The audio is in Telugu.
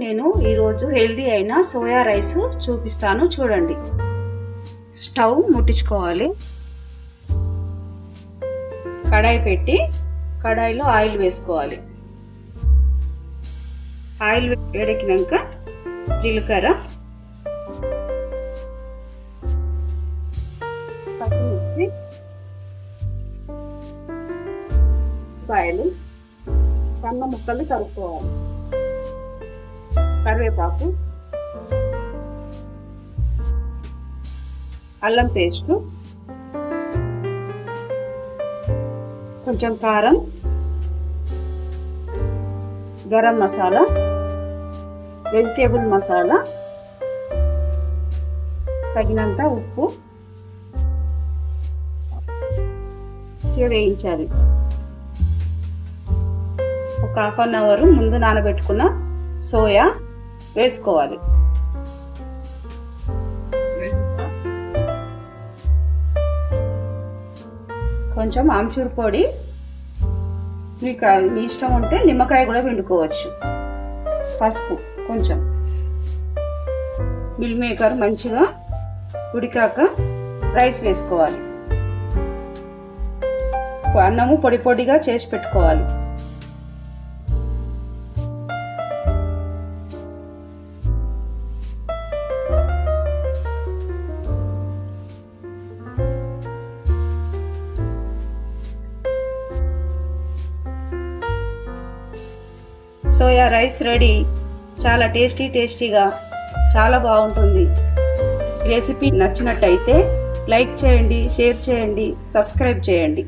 నేను ఈరోజు హెల్దీ అయిన సోయా రైస్ చూపిస్తాను చూడండి. స్టవ్ ముట్టించుకోవాలి. కడాయి పెట్టి కడాయిలో ఆయిల్ వేసుకోవాలి. ఆయిల్ వేడెక్కినాక జీలకర్ర, పచ్చిమిర్చి, ఉల్లిపాయలు సన్న ముక్కలు తరుక్కోవాలి. కరివేపాకు, అల్లం పేస్టు, కొంచెం కారం, గరం మసాలా, వెజిటేబుల్ మసాలా, తగినంత ఉప్పు వేయించాలి. ఒక హాఫ్ అన్ అవర్ ముందు నానబెట్టుకున్న సోయా వేసుకోవాలి. కొంచెం ఆమ్చూర్ పొడి, మీకు మీ ఇష్టం ఉంటే నిమ్మకాయ కూడా పిండుకోవచ్చు. పసుపు కొంచెం. మిల్ మేకర్ మంచిగా ఉడికాక రైస్ వేసుకోవాలి. అన్నము పొడి పొడిగా చేసి పెట్టుకోవాలి. Soya rice ready. చాలా టేస్టీగా చాలా బాగుంటుంది. రెసిపీ నచ్చినట్టయితే లైక్ చేయండి, షేర్ చేయండి, సబ్స్క్రైబ్ చేయండి.